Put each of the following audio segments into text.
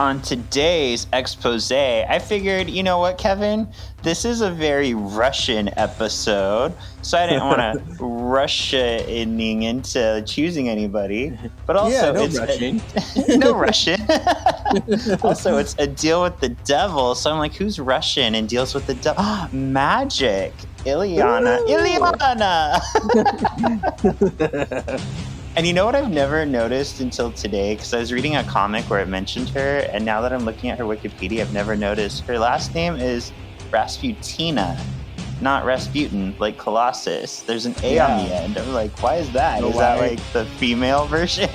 on today's expose, I figured, you know what, Kevin? This is a very Russian episode, so I didn't want to rush into choosing anybody. But also, no rushing. No Russian. Also, it's a deal with the devil, so I'm like, who's Russian and deals with the devil? Magic. Ileana. And you know what I've never noticed until today? Because I was reading a comic where it mentioned her, and now that I'm looking at her Wikipedia, I've never noticed. Her last name is Rasputina, not Rasputin, like Colossus. There's an A on the end. I'm like, why is that? Is that like the female version?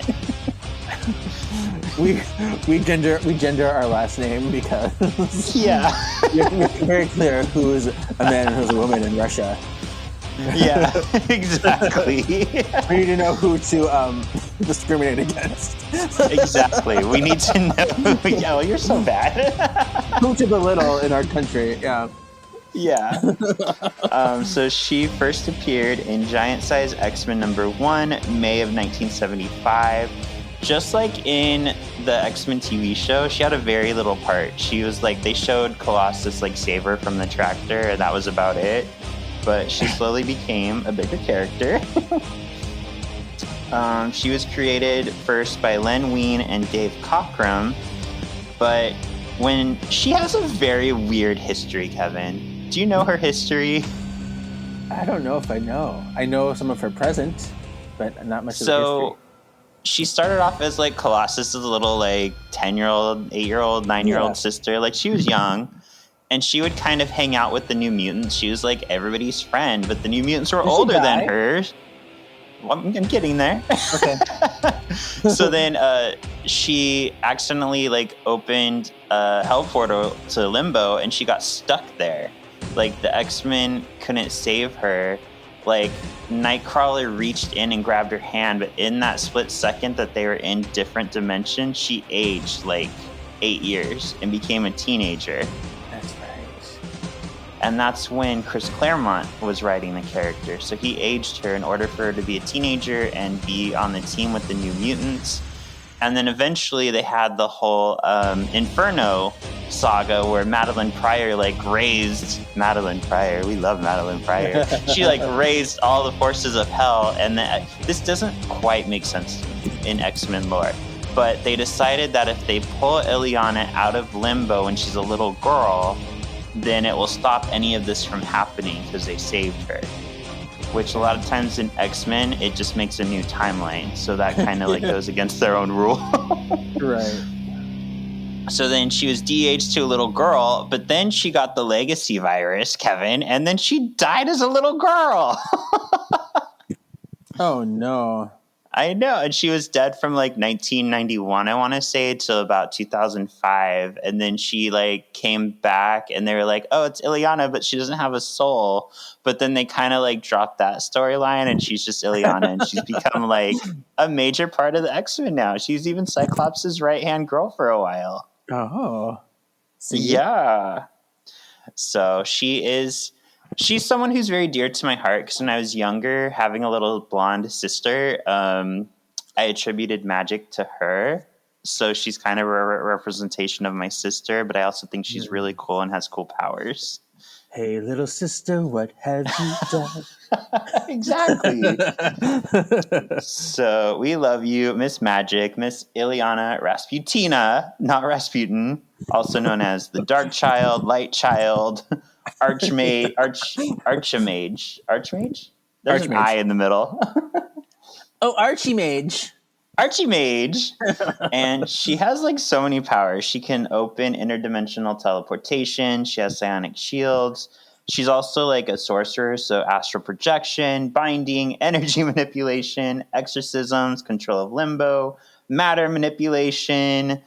we gender our last name because you're very clear who's a man and who's a woman in Russia. Yeah, exactly. We need to know who to discriminate against. Exactly. We need to know. Yeah, well, you're so bad. Who to belittle in our country. Yeah. So she first appeared in Giant Size X-Men #1, May of 1975. Just like in the X-Men TV show, she had a very little part. She was like, they showed Colossus like save her from the tractor, and that was about it. But she slowly became a bigger character. She was created first by Len Wein and Dave Cockrum, but when she has a very weird history, Kevin. Do you know her history? I don't know if I know. I know some of her present, but not much of the history. So she started off as like Colossus's little like 10-year-old, 8-year-old, 9-year-old sister. Like she was young. And she would kind of hang out with the New Mutants. She was like everybody's friend, but the New Mutants were older than her. Well, I'm getting there. Okay. So then she accidentally like opened a hell portal to Limbo, and she got stuck there. Like the X-Men couldn't save her. Like Nightcrawler reached in and grabbed her hand, but in that split second that they were in different dimensions, she aged like 8 years and became a teenager. And that's when Chris Claremont was writing the character. So he aged her in order for her to be a teenager and be on the team with the New Mutants. And then eventually they had the whole Inferno saga where Madeline Pryor raised Madeline Pryor. We love Madeline Pryor. She raised all the forces of hell. And this doesn't quite make sense in X-Men lore. But they decided that if they pull Ileana out of Limbo when she's a little girl, then it will stop any of this from happening because they saved her. Which a lot of times in X-Men, it just makes a new timeline. So that kind of goes against their own rule. Right. So then she was de-aged to a little girl, but then she got the legacy virus, Kevin, and then she died as a little girl. Oh, no. I know, and she was dead from 1991, I want to say, till about 2005, and then she came back, and they were like, "Oh, it's Ileana, but she doesn't have a soul." But then they kind of dropped that storyline, and she's just Ileana, and she's become a major part of the X-Men now. She's even Cyclops' right-hand girl for a while. Oh, see? Yeah. So She's someone who's very dear to my heart because when I was younger, having a little blonde sister, I attributed magic to her. So she's kind of a representation of my sister, but I also think she's really cool and has cool powers. Hey, little sister, what have you done? Exactly. So we love you, Miss Magic, Miss Ileana Rasputina, not Rasputin, also known as the Dark Child, Light Child, Archmage. There's an I in the middle. Oh, Archimage. And she has so many powers. She can open interdimensional teleportation. She has psionic shields. She's also a sorcerer, so astral projection, binding, energy manipulation, exorcisms, control of limbo, matter manipulation,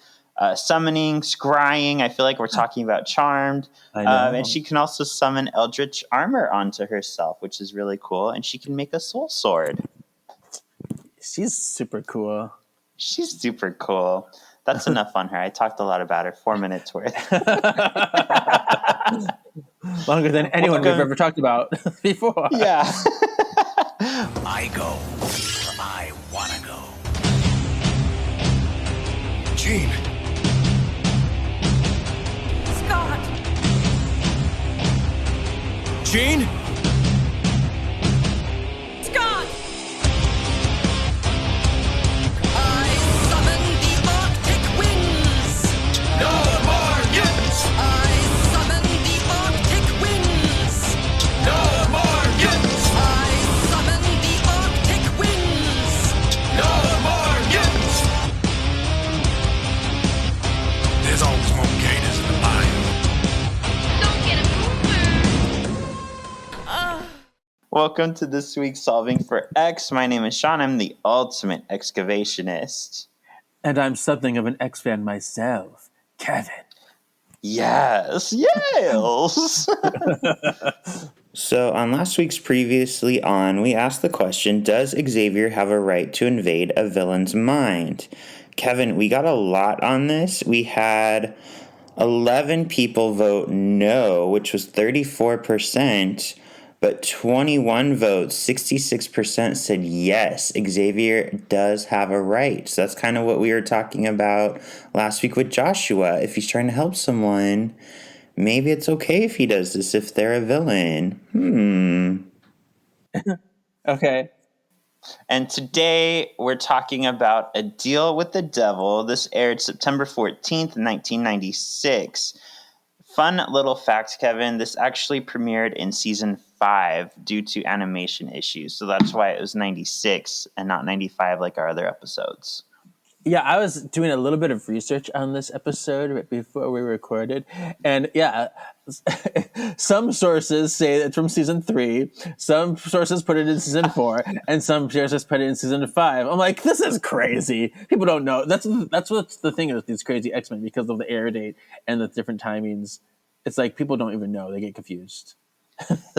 summoning, scrying. I feel like we're talking about Charmed. I know. And she can also summon eldritch armor onto herself, which is really cool. And she can make a soul sword. She's super cool. That's enough on her. I talked a lot about her. 4 minutes worth. Longer than anyone we've ever talked about before. Yeah. I go where I want to go. Gene. machine? Scott! I summon the Arctic winds! No more mutants! I summon the Arctic winds! No more mutants! I summon the Arctic winds! No more mutants! There's always more gators in the bayou. Don't get a Welcome to this week's Solving for X. My name is Shawn. I'm the ultimate excavationist. And I'm something of an X fan myself, Kevin. Yes. So on last week's Previously On, we asked the question, does Xavier have a right to invade a villain's mind? Kevin, we got a lot on this. We had 11 people vote no, which was 34%, but 21 votes, 66% said yes, Xavier does have a right. So that's kind of what we were talking about last week with Joshua. If he's trying to help someone, maybe it's okay if he does this if they're a villain. Okay. And today we're talking about A Deal with the Devil. This aired September 14th, 1996. Fun little fact, Kevin, this actually premiered in season 5 due to animation issues. So that's why it was 96 and not 95 like our other episodes. Yeah, I was doing a little bit of research on this episode right before we recorded. And yeah, some sources say it's from season 3. Some sources put it in season 4. And some sources put it in season 5. I'm like, this is crazy. People don't know. That's what's the thing with these crazy X-Men because of the air date and the different timings. It's like people don't even know. They get confused.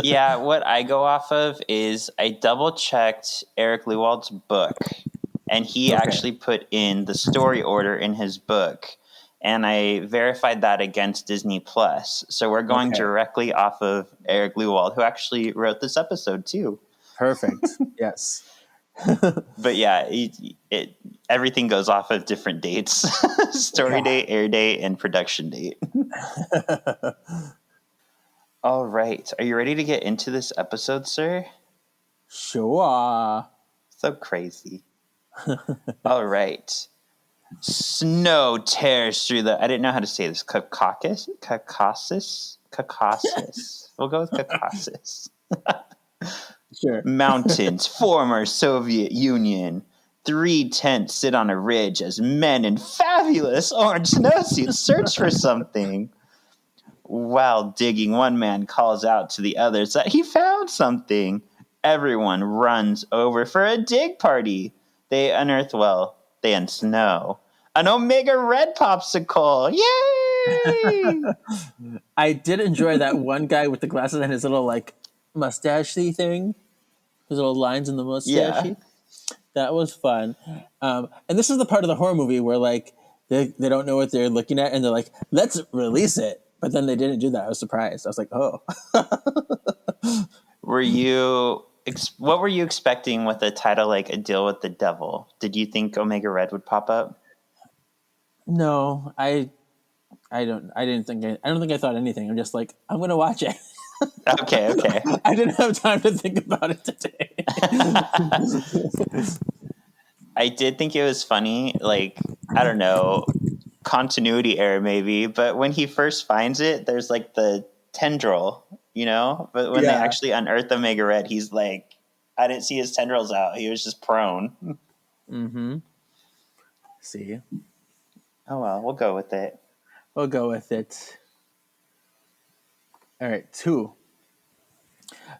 Yeah, what I go off of is I double-checked Eric Lewald's book. And he actually put in the story order in his book. And I verified that against Disney Plus. So we're going directly off of Eric Lewald, who actually wrote this episode too. Perfect. Yes. But yeah, everything goes off of different dates. Story date, air date, and production date. All right. Are you ready to get into this episode, sir? Sure. So crazy. All right. Snow tears through the... I didn't know how to say this. Caucasus? We'll go with Caucasus. Sure. Mountains, former Soviet Union. 3 tents sit on a ridge as men in fabulous orange snowsuits search for something. While digging, one man calls out to the others that he found something. Everyone runs over for a dig party. They unearth, they unsnow an Omega Red popsicle. Yay! I did enjoy that one guy with the glasses and his little like mustache-y thing. His little lines in the mustache. Yeah. That was fun. And this is the part of the horror movie where like they don't know what they're looking at and they're like, let's release it. But then they didn't do that. I was surprised. I was like, oh. What were you expecting with a title like A Deal with the Devil? Did you think Omega Red would pop up? No, I don't think I thought anything. I'm just like, I'm gonna watch it. Okay. I didn't have time to think about it today. I did think it was funny, like, I don't know, continuity error maybe, but when he first finds it, there's like the tendril, but when they actually unearth Omega Red, he's like, I didn't see his tendrils out. He was just prone. Mm-hmm. See? Oh, well, we'll go with it. We'll go with it. All right, 2.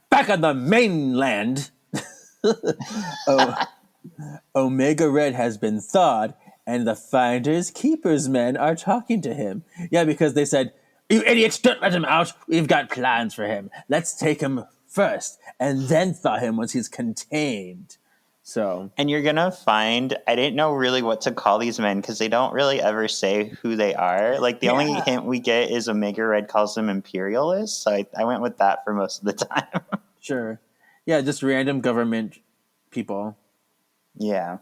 Back on the mainland, Omega Red has been thawed, and the Finders Keepers men are talking to him. Yeah, because they said, you idiots, don't let him out. We've got plans for him. Let's take him first, and then thaw him once he's contained. So, and you're gonna find I didn't know really what to call these men because they don't really ever say who they are. Like the only hint we get is Omega Red calls them imperialists. So I went with that for most of the time. Sure, yeah, just random government people. Yeah,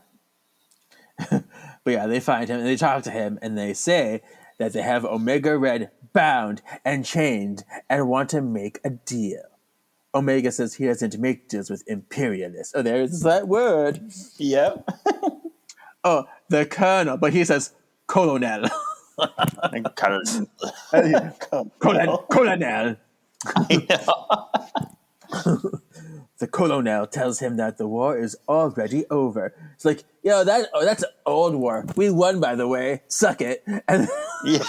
but yeah, they find him and they talk to him and they say that they have Omega Red bound and chained and want to make a deal. Omega says he doesn't make deals with imperialists. Oh, there's that word. Yep. Oh, the colonel, but he says colonel. Colonel. I know. The colonel tells him that the war is already over. It's like, that's an old war. We won, by the way. Suck it. And Yeah.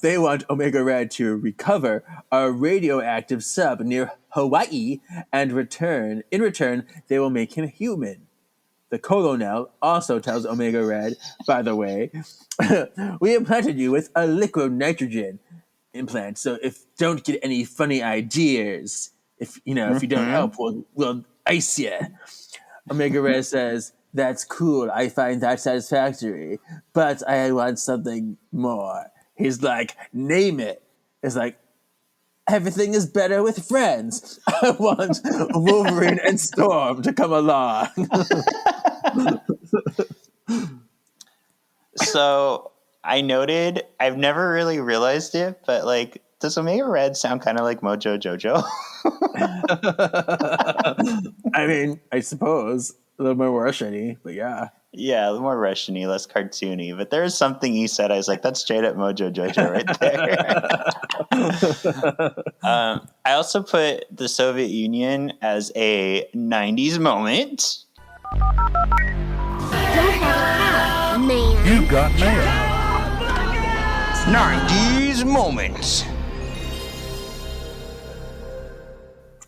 they want Omega Red to recover a radioactive sub near Hawaii and return. In return, they will make him human. The colonel also tells Omega Red, by the way, we implanted you with a liquid nitrogen implant, so don't get any funny ideas. If you don't help, we'll ice you. Omega Red says, that's cool, I find that satisfactory, but I want something more. He's like, name it. It's like, everything is better with friends. I want Wolverine and Storm to come along. So I noted, I've never really realized it, but like, does Omega Red sound kind of like Mojo Jojo? I mean, I suppose a little more Russian-y, but yeah. Yeah, a little more Russian-y, less cartoony. But there's something he said, I was like, that's straight up Mojo Jojo right there. I also put the Soviet Union as a 90s moment. Don't have a man. You got mail. 90s moments.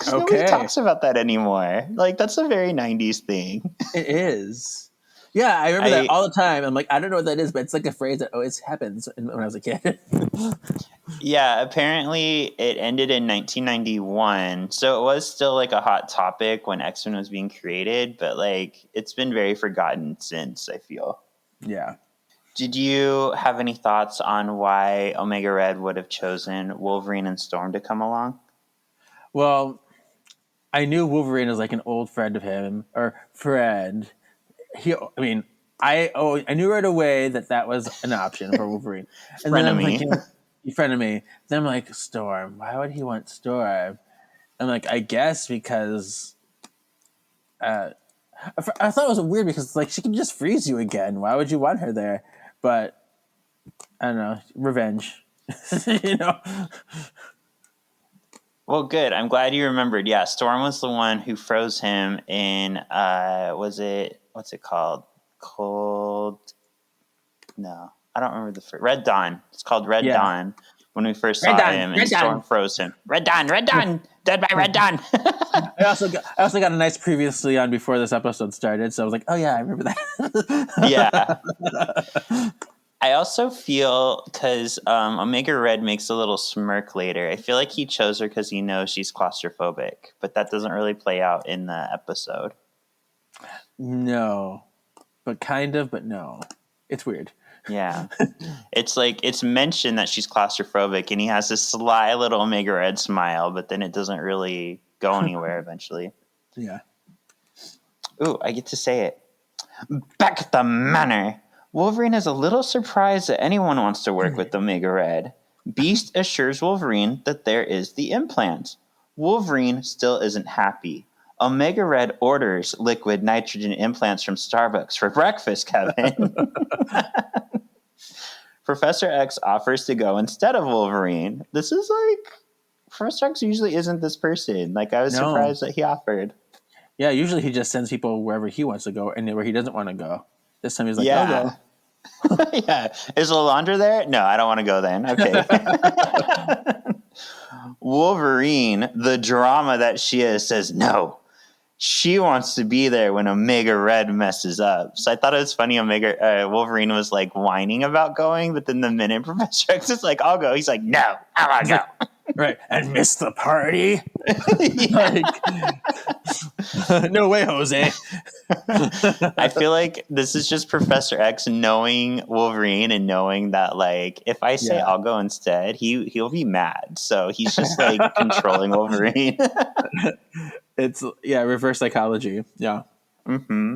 Nobody talks about that anymore. Like, that's a very 90s thing. It is. Yeah, I remember that all the time. I'm like, I don't know what that is, but it's like a phrase that always happens when I was a kid. Yeah, apparently it ended in 1991. So it was still like a hot topic when X-Men was being created, but like it's been very forgotten since, I feel. Yeah. Did you have any thoughts on why Omega Red would have chosen Wolverine and Storm to come along? Well, I knew Wolverine was like an old friend of him, or friend. I knew right away that was an option for Wolverine. And then I'm like, friend of me. Then I'm like, Storm. Why would he want Storm? I'm like, I guess because I thought it was weird because like she can just freeze you again. Why would you want her there? But I don't know, revenge. You know. Well, good. I'm glad you remembered. Yeah, Storm was the one who froze him in. What's it called? No, I don't remember the first. Red Dawn. It's called Red Dawn. When we first saw him, and Storm froze him. Red Dawn, dead by Red Dawn. I also got a nice previously on before this episode started, so I was like, oh yeah, I remember that. Yeah. I also feel, because Omega Red makes a little smirk later, I feel like he chose her because he knows she's claustrophobic, but that doesn't really play out in the episode. No, but kind of, but no. It's weird. Yeah. It's like, it's mentioned that she's claustrophobic, and he has this sly little Omega Red smile, but then it doesn't really go anywhere eventually. Yeah. Ooh, I get to say it. Back at the manor, Wolverine is a little surprised that anyone wants to work with Omega Red. Beast assures Wolverine that there is the implant. Wolverine still isn't happy. Omega Red orders liquid nitrogen implants from Starbucks for breakfast, Kevin. Professor X offers to go instead of Wolverine. This is like, Professor X usually isn't this person. Like, I was surprised that he offered. Yeah, usually he just sends people wherever he wants to go and where he doesn't want to go. This time he's like, I'll go. Yeah. Is Lalandra there? No, I don't want to go then. Okay. Wolverine, the drama that she is, says no. She wants to be there when Omega Red messes up. So I thought it was funny. Wolverine was like whining about going, but then the minute Professor X is like, I'll go, he's like, no, I want to go. Right. And miss the party? Like, no way, Jose. I feel like this is just Professor X knowing Wolverine and knowing that, like, if I say I'll go instead, he'll be mad. So he's just like controlling Wolverine. It's reverse psychology. Yeah. Mm-hmm.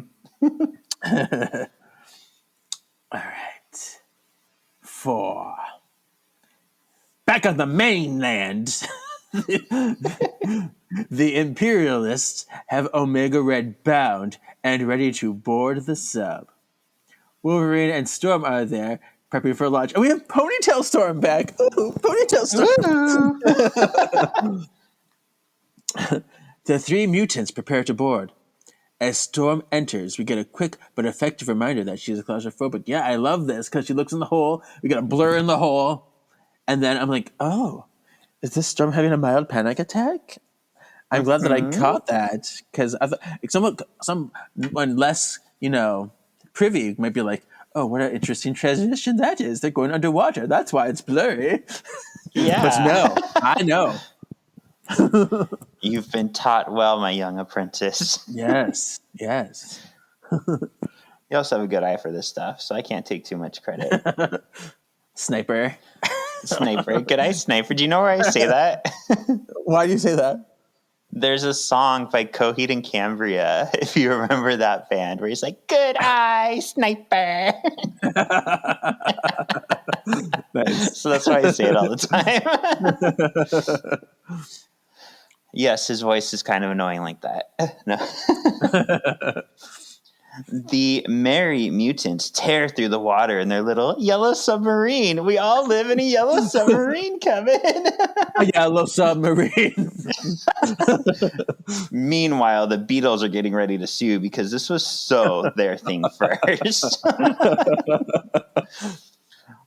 All right. 4. Back back on the mainland, the Imperialists have Omega Red bound and ready to board the sub. Wolverine and Storm are there, prepping for launch. And we have Ponytail Storm back. Ooh, Ponytail Storm. The three mutants prepare to board. As Storm enters, we get a quick but effective reminder that she's a claustrophobic. Yeah, I love this because she looks in the hole. We get a blur in the hole. And then I'm like, oh, is this Storm having a mild panic attack? I'm glad that I caught that because I thought someone less, privy might be like, oh, what an interesting transition that is. They're going underwater. That's why it's blurry. Yeah. But no, I know. You've been taught well, my young apprentice. Yes. You also have a good eye for this stuff, so I can't take too much credit. Sniper. Good eye, sniper. Do you know where I say that? Why do you say that? There's a song by Coheed and Cambria, if you remember that band, where he's like, good eye, sniper. Nice. So that's why I say it all the time. Yes, his voice is kind of annoying like that. No. The merry mutants tear through the water in their little yellow submarine. We all live in a yellow submarine, Kevin. A yellow submarine. Meanwhile, the Beatles are getting ready to sue because this was so their thing first.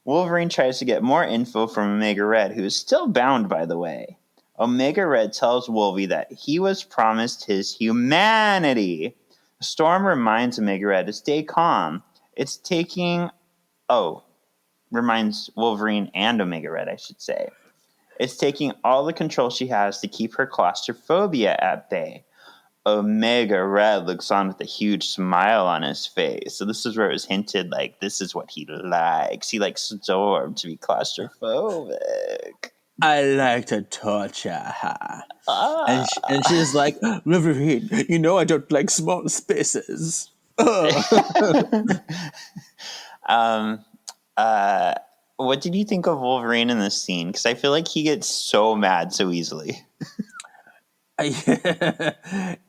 Wolverine tries to get more info from Omega Red, who is still bound, by the way. Omega Red tells Wolvie that he was promised his humanity. Storm reminds Omega Red to stay calm. Reminds Wolverine and Omega Red, I should say. It's taking all the control she has to keep her claustrophobia at bay. Omega Red looks on with a huge smile on his face. So this is where it was hinted, like, this is what he likes. He likes Storm to be claustrophobic. I like to torture her. And she's like, Wolverine, I don't like small spaces. What did you think of Wolverine in this scene? Because I feel like he gets so mad so easily.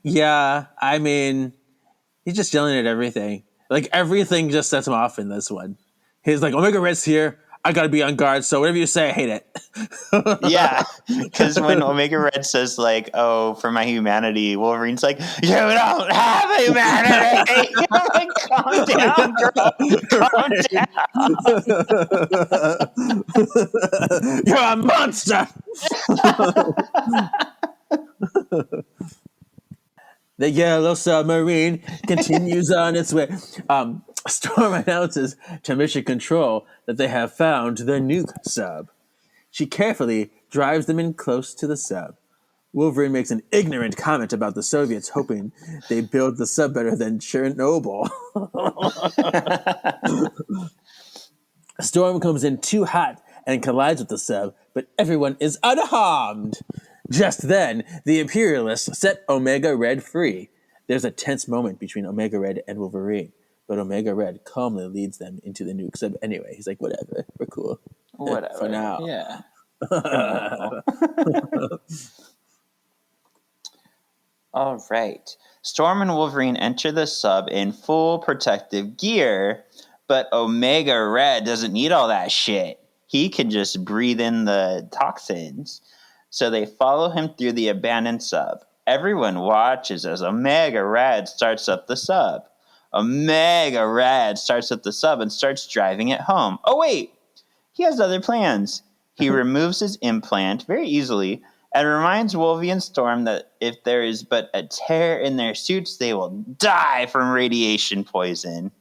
Yeah, I mean, he's just yelling at everything. Like, everything just sets him off in this one. He's like, Omega Red's here. I gotta be on guard, so whatever you say, I hate it. Yeah, because when Omega Red says, like, oh, for my humanity, Wolverine's like, you don't have humanity! I'm like, calm down, girl. Calm down. You're a monster! The yellow submarine continues on its way. Storm announces to Mission Control that they have found the nuke sub. She carefully drives them in close to the sub. Wolverine makes an ignorant comment about the Soviets hoping they build the sub better than Chernobyl. Storm comes in too hot and collides with the sub, but everyone is unharmed. Just then, the Imperialists set Omega Red free. There's a tense moment between Omega Red and Wolverine, but Omega Red calmly leads them into the nuke sub anyway. He's like, whatever, we're cool. Whatever. For now. Yeah. All right. Storm and Wolverine enter the sub in full protective gear, but Omega Red doesn't need all that shit. He can just breathe in the toxins. So they follow him through the abandoned sub. Everyone watches as Omega Red starts up the sub. Omega Red starts up the sub and starts driving it home. Oh, wait. He has other plans. He removes his implant very easily and reminds Wolvie and Storm that if there is but a tear in their suits, they will die from radiation poison.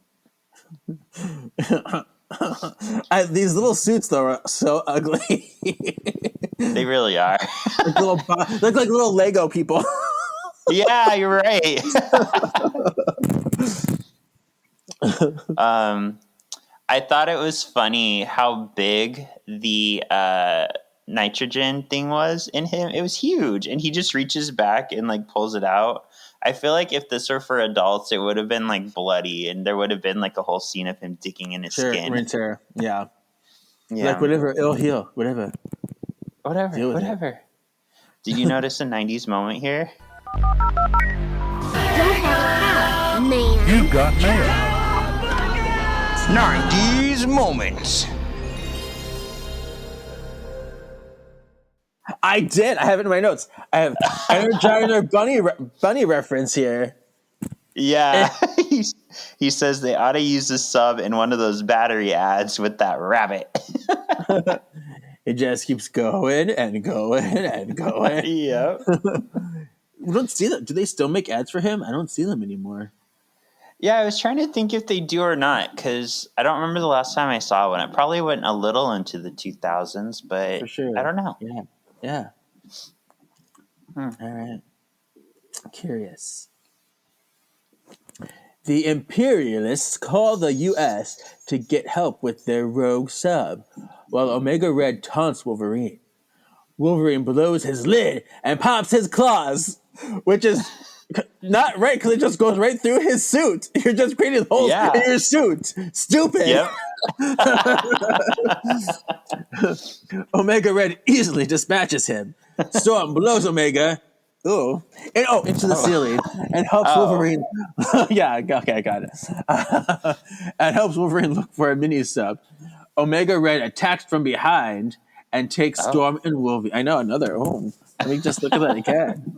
These little suits, though, are so ugly. They really are. Look like little Lego people. Yeah, you're right. I thought it was funny how big the nitrogen thing was in him. It was huge, and he just reaches back and like pulls it out. I feel like if this were for adults, it would have been like bloody, and there would have been like a whole scene of him digging in his skin. Rinse her. Yeah. Yeah. Like whatever, it'll heal. Whatever. Deal with it. Whatever. Did you notice a 90s moment here? Go ahead, man. You got mail. 90s moments. I did. I have it in my notes. I have Energizer bunny reference here. Yeah. he says they ought to use the sub in one of those battery ads with that rabbit. It just keeps going and going and going. Yep. We don't see them. Do they still make ads for him? I don't see them anymore. Yeah, I was trying to think if they do or not, because I don't remember the last time I saw one. It probably went a little into the 2000s, but For sure. I don't know. Yeah. All right. Curious. The Imperialists call the U.S. to get help with their rogue sub, while Omega Red taunts Wolverine. Wolverine blows his lid and pops his claws, which is not right because it just goes right through his suit. You're just creating holes in your suit. Stupid. Yep. Omega Red easily dispatches him. Storm blows Omega into the ceiling and helps Wolverine. Okay, I got it. And helps Wolverine look for a mini sub. Omega Red attacks from behind and takes Storm and Wolverine. I know another. Let me just look at that again.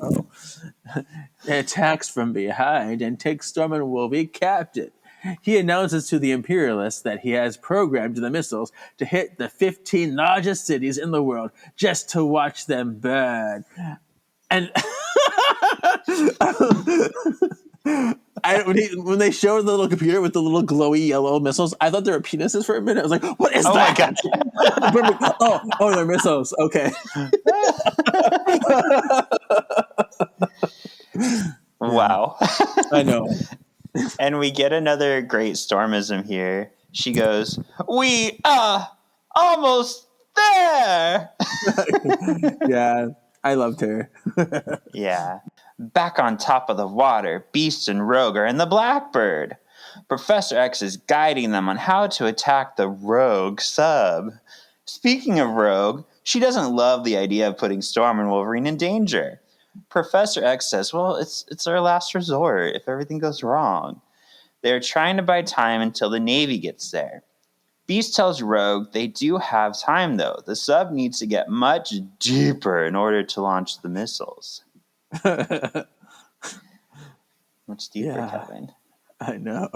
It attacks from behind and takes Storm and Wolverine captive. He announces to the Imperialists that he has programmed the missiles to hit the 15 largest cities in the world just to watch them burn. And when they showed the little computer with the little glowy yellow missiles, I thought they were penises for a minute. I was like, what is that? My God. They're missiles. Okay. Wow. I know. And we get another great Stormism here. She goes, "We are almost there." Yeah, I loved her. Yeah. Back on top of the water, Beast and Rogue are in the Blackbird. Professor X is guiding them on how to attack the Rogue sub. Speaking of Rogue, she doesn't love the idea of putting Storm and Wolverine in danger. Professor X says, well, it's our last resort if everything goes wrong. They're trying to buy time until the Navy gets there. Beast tells Rogue they do have time, though. The sub needs to get much deeper in order to launch the missiles. Much deeper, Kevin. I know.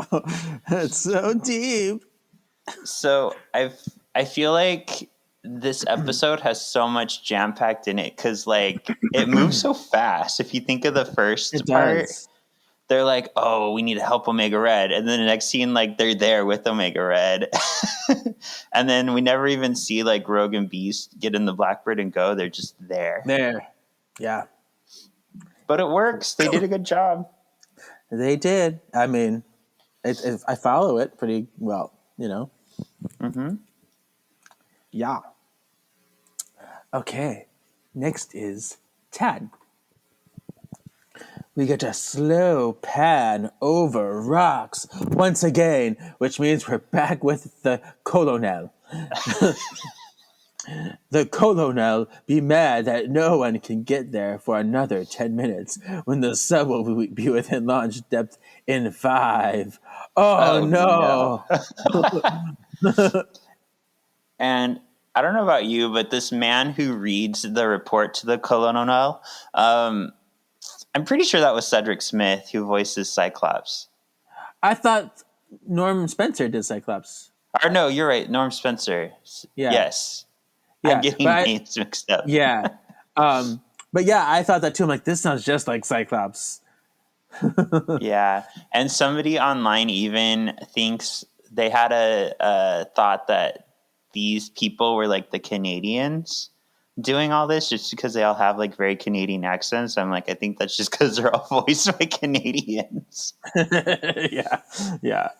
It's so deep. So I feel like this episode has so much jam-packed in it because, like, it moves so fast. If you think of the first part, they're like, oh, we need to help Omega Red. And then the next scene, like, they're there with Omega Red. And then we never even see, like, Rogue and Beast get in the Blackbird and go. They're just there. Yeah. But it works. They did a good job. They did. I mean, I follow it pretty well, you know? Mm-hmm. Yeah. Okay. Next is Tad. We get a slow pan over rocks once again, which means we're back with the Colonel. The Colonel be mad that no one can get there for another 10 minutes when the sub will be within launch depth in 5. Oh no. And I don't know about you, but this man who reads the report to the Colonel, I'm pretty sure that was Cedric Smith who voices Cyclops. I thought Norm Spencer did Cyclops. Or no, you're right. Norm Spencer. Yeah. Yes. Yeah, I'm getting names mixed up. Yeah. But yeah, I thought that too. I'm like, this sounds just like Cyclops. Yeah. And somebody online even thinks they had a thought that these people were like the Canadians doing all this just because they all have like very Canadian accents. I'm like, I think that's just because they're all voiced by Canadians. Yeah.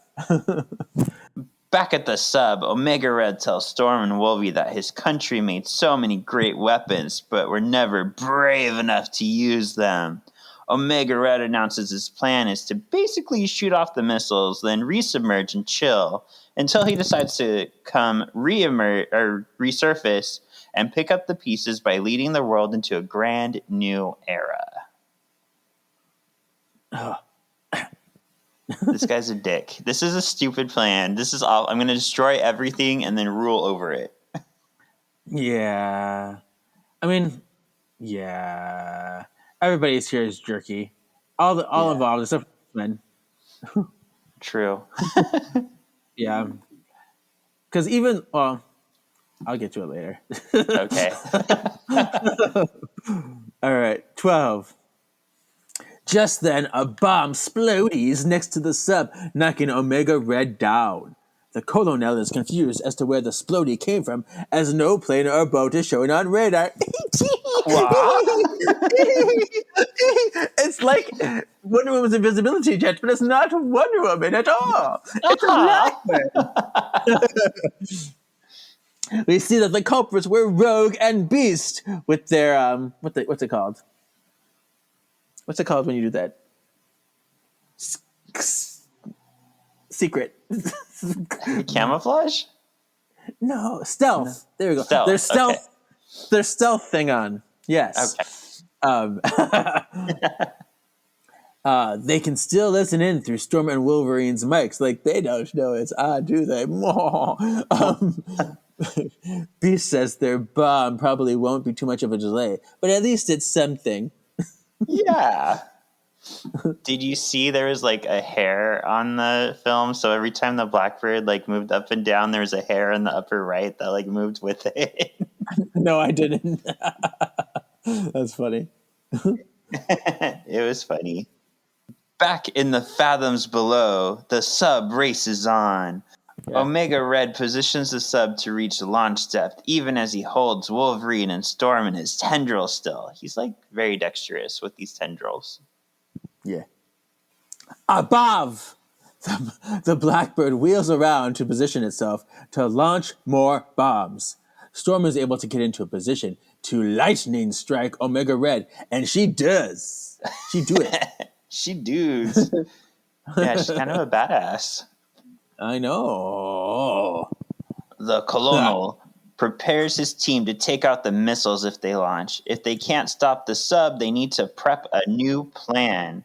Back at the sub, Omega Red tells Storm and Wolvie that his country made so many great weapons, but were never brave enough to use them. Omega Red announces his plan is to basically shoot off the missiles, then resubmerge and chill until he decides to come resurface and pick up the pieces by leading the world into a grand new era. This guy's a dick. This is a stupid plan. This is all. I'm going to destroy everything and then rule over it. Yeah. I mean, yeah. Everybody's here is jerky. All involved except for men. True. Yeah. Because I'll get to it later. Okay. All right. 12. Just then, a bomb splodies next to the sub, knocking Omega Red down. The colonel is confused as to where the splody came from, as no plane or boat is showing on radar. It's like Wonder Woman's invisibility jet, but it's not Wonder Woman at all. It's a Blackbird. We see that the culprits were Rogue and Beast with their what's it called? What's it called when you do that? Secret. Camouflage? No, stealth. No. There we go. Stealth. Their stealth. Okay. Their stealth thing on. Yes. Okay. They can still listen in through Storm and Wolverine's mics. Like, they don't know it's on, do they? Beast says their bomb probably won't be too much of a delay, but at least it's something. Yeah. Did you see there was like a hair on the film? So every time the Blackbird like moved up and down, there was a hair in the upper right that like moved with it. No, I didn't. That's funny. It was funny. Back in the fathoms below, the sub races on. Yeah. Omega Red positions the sub to reach launch depth, even as he holds Wolverine and Storm in his tendrils still. He's like very dexterous with these tendrils. Yeah. Above, the Blackbird wheels around to position itself to launch more bombs. Storm is able to get into a position to lightning strike Omega Red, and she does. She do it. She does. Yeah, she's kind of a badass. I know. The colonel prepares his team to take out the missiles if they launch. If they can't stop the sub, they need to prep a new plan.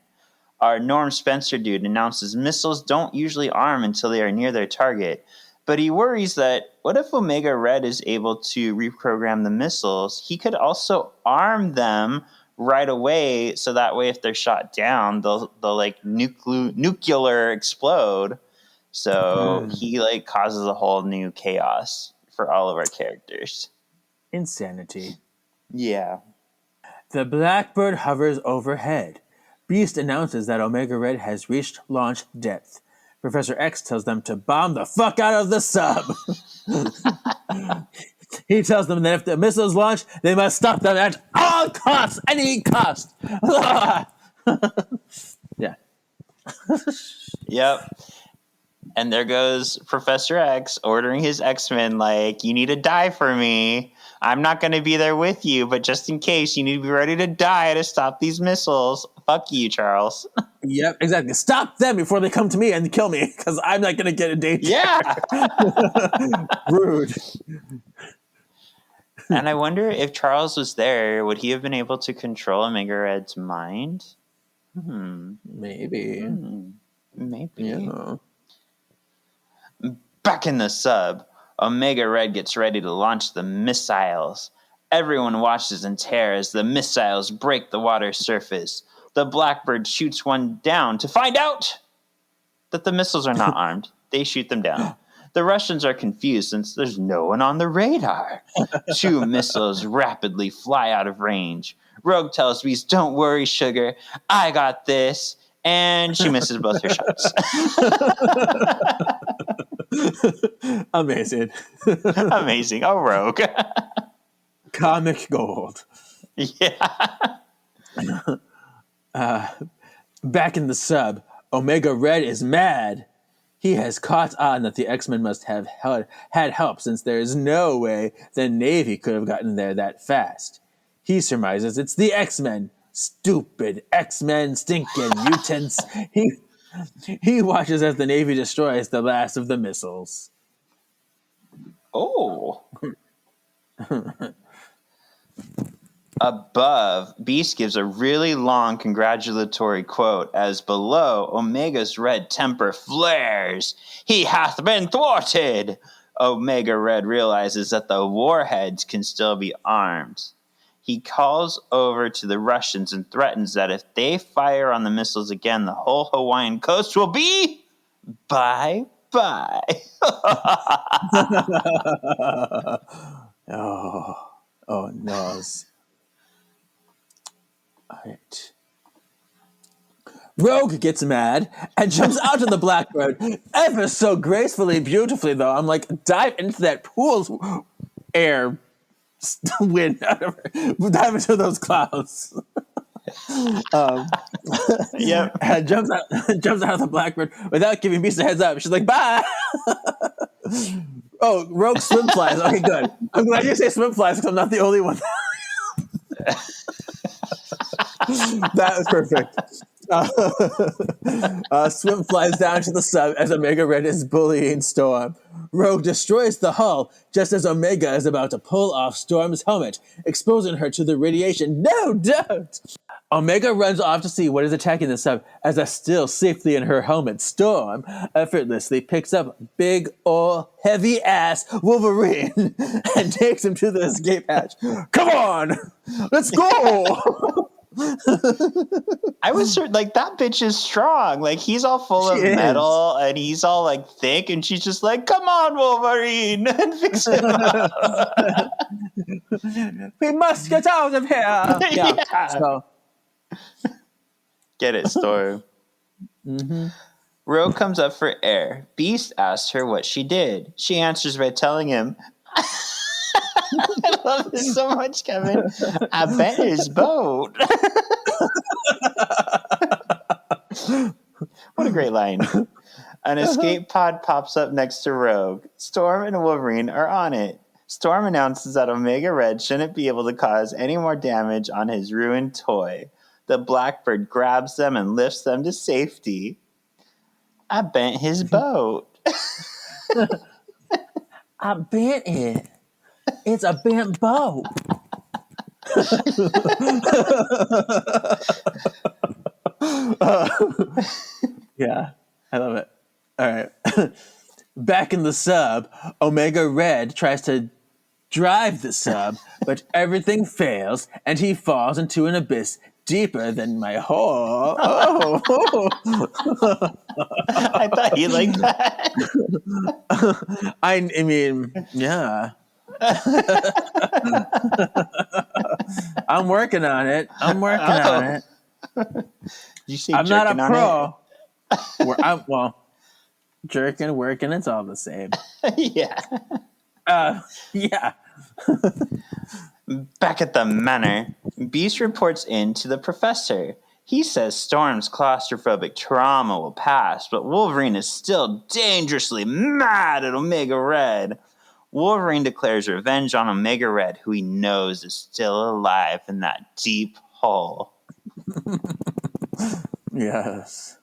Our Norm Spencer dude announces missiles don't usually arm until they are near their target. But he worries that what if Omega Red is able to reprogram the missiles? He could also arm them right away, so that way if they're shot down, they'll like nuclear explode. So he like causes a whole new chaos for all of our characters. Insanity. Yeah. The Blackbird hovers overhead. Beast announces that Omega Red has reached launch depth. Professor X tells them to bomb the fuck out of the sub. He tells them that if the missiles launch, they must stop them at all costs, any cost. Yeah. Yep. And there goes Professor X ordering his X-Men like, you need to die for me. I'm not going to be there with you, but just in case, you need to be ready to die to stop these missiles. Fuck you, Charles. Yep, exactly. Stop them before they come to me and kill me, because I'm not going to get in danger. Yeah. Rude. And I wonder if Charles was there, would he have been able to control Omega Red's mind? Maybe. Maybe. Yeah. Back in the sub, Omega Red gets ready to launch the missiles. Everyone watches in terror as the missiles break the water surface. The Blackbird shoots one down to find out that the missiles are not armed. They shoot them down. The Russians are confused since there's no one on the radar. 2 missiles rapidly fly out of range. Rogue tells Beast, don't worry, sugar. I got this. And she misses both her shots. Amazing. Amazing. Oh, Rogue. Comic gold. Yeah. Back in the sub, Omega Red is mad. He has caught on that the X-Men must have had help, since there is no way the Navy could have gotten there that fast. He surmises it's the X-Men. Stupid X-Men, stinking mutants. He watches as the Navy destroys the last of the missiles. Oh. Above, Beast gives a really long congratulatory quote as below, Omega's red temper flares. He hath been thwarted. Omega Red realizes that the warheads can still be armed. He calls over to the Russians and threatens that if they fire on the missiles again, the whole Hawaiian coast will be bye-bye. Oh, no. All right. Rogue gets mad and jumps out of the Blackbird ever so gracefully, beautifully, though. I'm like, dive into that pool's air wind. Dive into those clouds. Yep. And jumps out of the Blackbird without giving Beast a heads up. She's like, bye. Oh, Rogue swim flies. Okay, good. I'm glad you say swim flies because I'm not the only one. That was perfect. Swim flies down to the sub as Omega Red is bullying Storm. Rogue destroys the hull just as Omega is about to pull off Storm's helmet, exposing her to the radiation. No, don't! Omega runs off to see what is attacking the sub as a still safely in her helmet. Storm effortlessly picks up big ol' heavy ass Wolverine and takes him to the escape hatch. Come on! Let's go! I was like, that bitch is strong. Like, he's all full of metal and he's all like thick, and she's just like, come on, Wolverine, and fix him up. We must get out of here. Yeah. So, Get it, Storm. Rogue comes up for air. Beast asks her what she did. She answers by telling him, I love this so much, Kevin. I bet his boat. What a great line. An escape pod pops up next to Rogue. Storm and Wolverine are on it. Storm announces that Omega Red shouldn't be able to cause any more damage on his ruined toy. The Blackbird grabs them and lifts them to safety. I bent his boat. I bent it. It's a bent boat. Yeah, I love it. All right. Back in the sub, Omega Red tries to drive the sub, but everything fails, and he falls into an abyss deeper than my hole. Oh. I thought you liked that. I mean, yeah. I'm working on it. You say I'm not a jerking on pro. Jerking, working, it's all the same. it? Yeah. Yeah. Back at the manor, Beast reports in to the professor. He says Storm's claustrophobic trauma will pass, but Wolverine is still dangerously mad at Omega Red. Wolverine declares revenge on Omega Red, who he knows is still alive in that deep hole. Yes.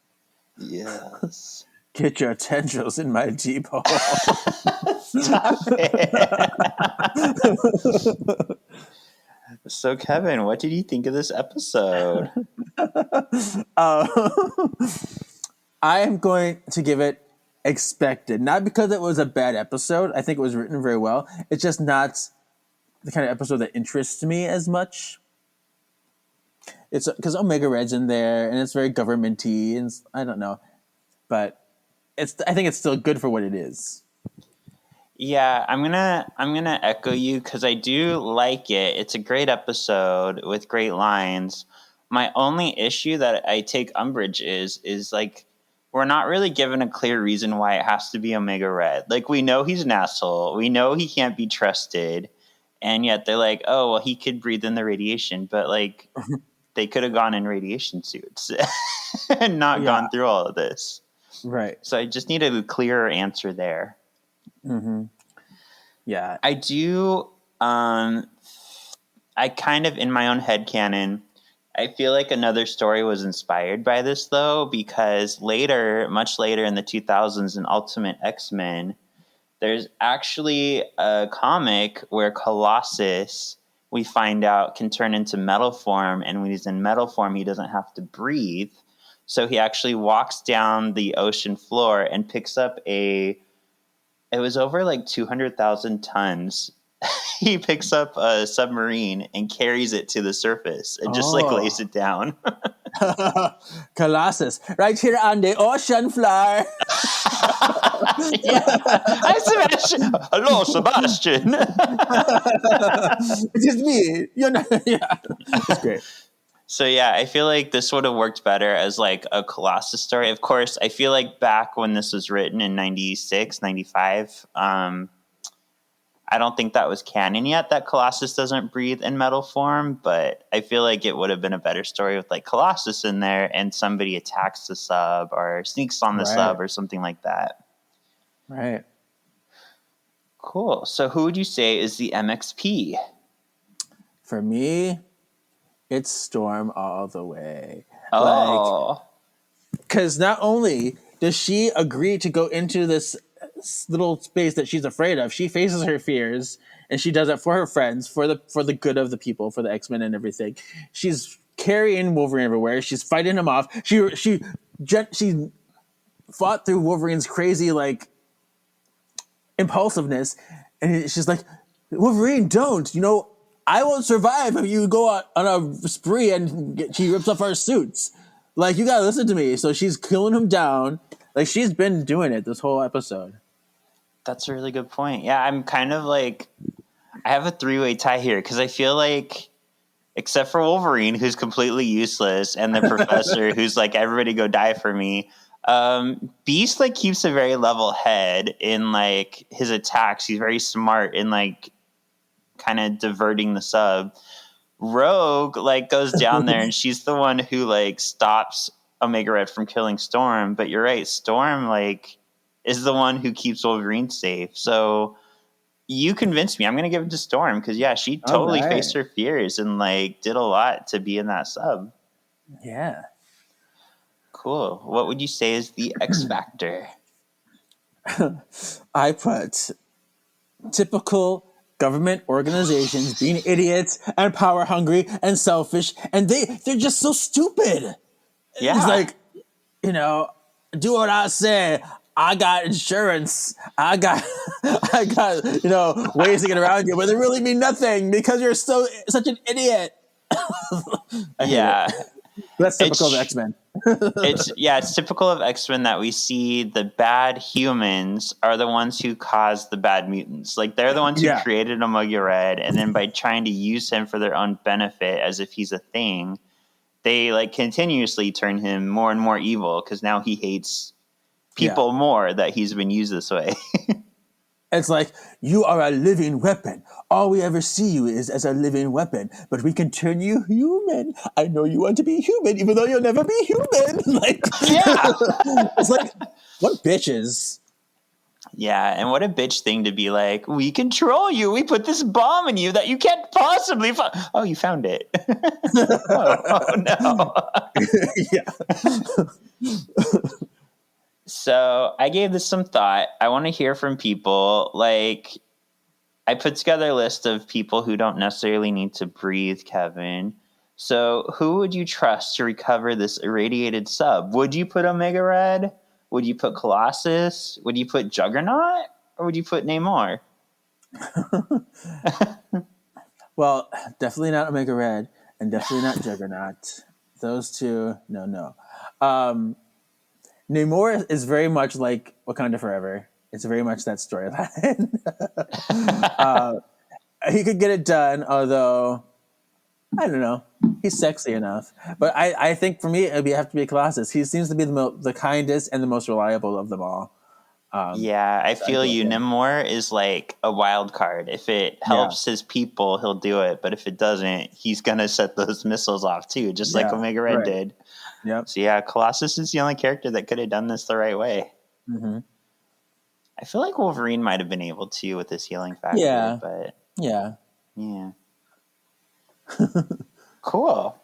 Yes. Get your tendrils in my deep hole. Stop it. So, Kevin, what did you think of this episode? I am going to give it expected. Not because it was a bad episode. I think it was written very well. It's just not the kind of episode that interests me as much. It's because Omega Red's in there, and it's very government-y, and I don't know. But I think it's still good for what it is. Yeah, I'm gonna echo you because I do like it. It's a great episode with great lines. My only issue that I take umbrage is like we're not really given a clear reason why it has to be Omega Red. Like, we know he's an asshole, we know he can't be trusted, and yet they're like, oh well, he could breathe in the radiation, but like they could have gone in radiation suits and not gone through all of this. Right. So I just need a clearer answer there. Mm-hmm. Yeah. I do. I kind of, in my own headcanon, I feel like another story was inspired by this, though, because much later in the 2000s in Ultimate X-Men, There's actually a comic where Colossus, we find out, can turn into metal form, and when he's in metal form, he doesn't have to breathe. So he actually walks down the ocean floor and picks up it was over like 200,000 tons. He picks up a submarine and carries it to the surface and just like lays it down. Colossus, right here on the ocean floor. Yeah. Hi, Sebastian. Hello, Sebastian. It is me. You're not. Yeah, it's great. So yeah, I feel like this would have worked better as like a Colossus story. Of course, I feel like back when this was written in 96, 95, I don't think that was canon yet, that Colossus doesn't breathe in metal form, but I feel like it would have been a better story with like Colossus in there and somebody attacks the sub or sneaks on the sub or something like that. Right. Cool. So who would you say is the MXP? For me, it's Storm all the way. Oh. Because not only does she agree to go into this little space that she's afraid of, she faces her fears, and she does it for her friends, for the good of the people, for the X-Men and everything. She's carrying Wolverine everywhere. She's fighting him off. She fought through Wolverine's crazy like impulsiveness, and she's like, Wolverine, don't. I won't survive if you go on a spree and she rips off our suits. Like, you gotta listen to me. So she's killing him down. Like, she's been doing it this whole episode. That's a really good point. Yeah, I'm kind of like, I have a three-way tie here because I feel like, except for Wolverine, who's completely useless, and the professor, who's like, everybody go die for me, Beast like keeps a very level head in like his attacks. He's very smart in like kind of diverting the sub. Rogue like goes down there and she's the one who like stops Omega Red from killing Storm. But you're right, Storm like is the one who keeps Wolverine safe. So you convinced me. I'm gonna give it to Storm because yeah, she totally faced her fears and like did a lot to be in that sub. Yeah. Cool. What would you say is the X factor? I put typical government organizations being idiots and power hungry and selfish, and they're just so stupid. Yeah. It's like, do what I say. I got insurance. I got ways to get around you, but they really mean nothing because you're such an idiot. Yeah. That's typical of X-Men. It's typical of X-Men that we see the bad humans are the ones who cause the bad mutants. Like they're the ones who created Omega Red, and then by trying to use him for their own benefit as if he's a thing, they like continuously turn him more and more evil because now he hates people more that he's been used this way. It's like, you are a living weapon. All we ever see you is as a living weapon, but we can turn you human. I know you want to be human, even though you'll never be human. Like, yeah. It's like, what bitches? Yeah, and what a bitch thing to be like, we control you. We put this bomb in you that you can't possibly find. Oh, you found it. oh, no. Yeah. So I gave this some thought. I want to hear from people. Like, I put together a list of people who don't necessarily need to breathe, Kevin. So who would you trust to recover this irradiated sub? Would you put Omega Red? Would you put Colossus? Would you put Juggernaut? Or would you put Namor? Well, definitely not Omega Red, and definitely not Juggernaut. Those two, no. Namor is very much like Wakanda Forever. It's very much that storyline. He could get it done, although, I don't know. He's sexy enough. But I think for me, it would have to be Colossus. He seems to be the kindest and the most reliable of them all. I feel you. Namor is like a wild card. If it helps his people, he'll do it. But if it doesn't, he's going to set those missiles off too, just like Omega Red did. Yep. So yeah, Colossus is the only character that could have done this the right way. Mm-hmm. I feel like Wolverine might have been able to with his healing factor. But yeah. Cool.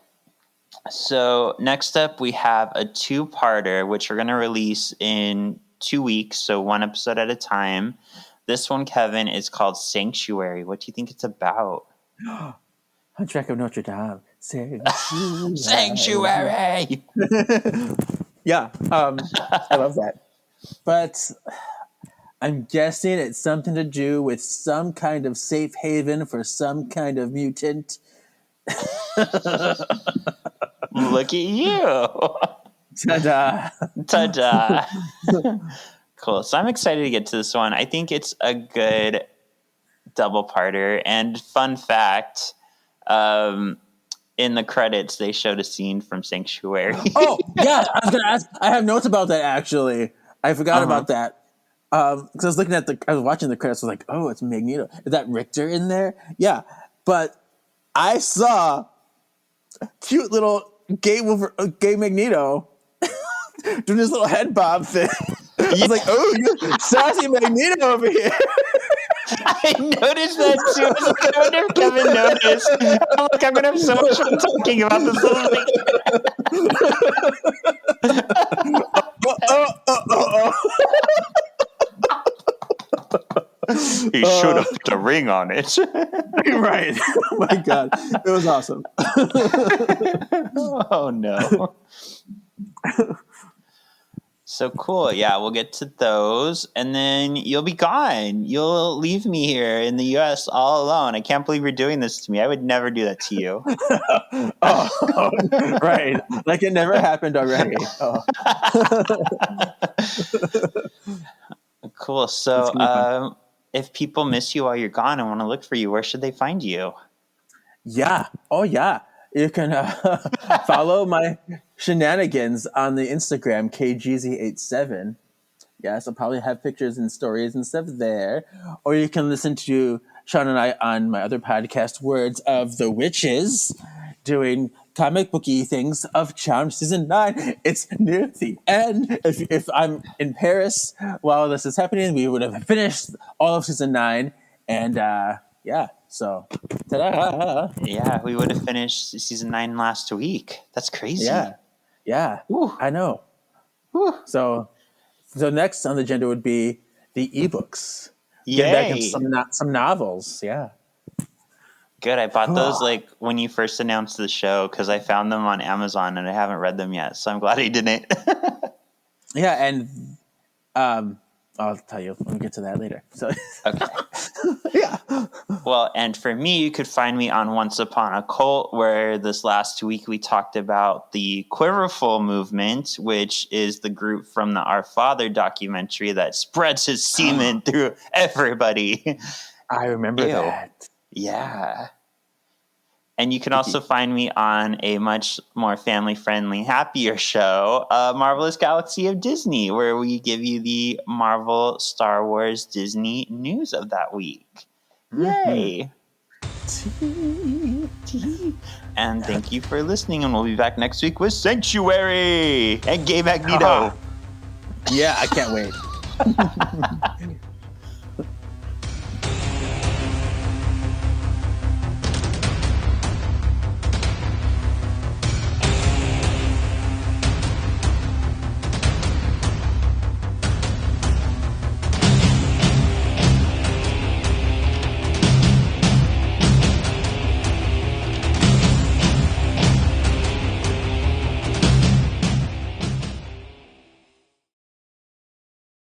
So next up, we have a 2-parter, which we're going to release in 2 weeks, so one episode at a time. This one, Kevin, is called Sanctuary. What do you think it's about? Hunchback of Notre Dame. Sanctuary! Yeah, I love that. But I'm guessing it's something to do with some kind of safe haven for some kind of mutant. Look at you. Ta-da! Ta-da. Cool. So I'm excited to get to this one. I think it's a good double-parter. And fun fact, in the credits, they showed a scene from Sanctuary. Oh, yeah, I was going to ask. I have notes about that, actually. I forgot about that. Because I was watching the credits, I was like, oh, it's Magneto. Is that Richter in there? Yeah. But I saw cute little gay Magneto doing this little head bob thing. I was like, oh, you're sassy Magneto over here. I noticed that too. I wonder if Kevin noticed. I'm like, I'm going to have so much fun talking about this little thing. He should have put a ring on it. Right. Oh my God. It was awesome. Oh no. So cool. Yeah, we'll get to those. And then you'll be gone. You'll leave me here in the US all alone. I can't believe you're doing this to me. I would never do that to you. Oh, right. Like it never happened already. Oh. Cool. So if people miss you while you're gone and want to look for you, where should they find you? Yeah. Oh, yeah. You can follow my shenanigans on the Instagram, KGZ87. Yes, I'll probably have pictures and stories and stuff there. Or you can listen to Shawn and I on my other podcast, Words of the Witches, doing comic booky things of Charm Season 9. It's near the end. If I'm in Paris while this is happening, we would have finished all of Season 9. And yeah, so ta-da! Yeah, we would have finished Season 9 last week. That's crazy. Yeah, Woo. I know. Woo. So next on the agenda would be the ebooks. Yay. Get back into some novels. Yeah. Good. I bought those like when you first announced the show because I found them on Amazon and I haven't read them yet. So I'm glad I didn't. Yeah, and I'll tell you when we get to that later. So okay. Yeah. Well, and for me, you could find me on Once Upon a Cult, where this last week we talked about the Quiverful movement, which is the group from the Our Father documentary that spreads his semen through everybody. I remember that. Yeah. And you can also find me on a much more family-friendly, happier show, Marvelous Galaxy of Disney, where we give you the Marvel, Star Wars, Disney news of that week. Yay! And thank you for listening, and we'll be back next week with Sanctuary and Gay Magneto. Yeah, I can't wait.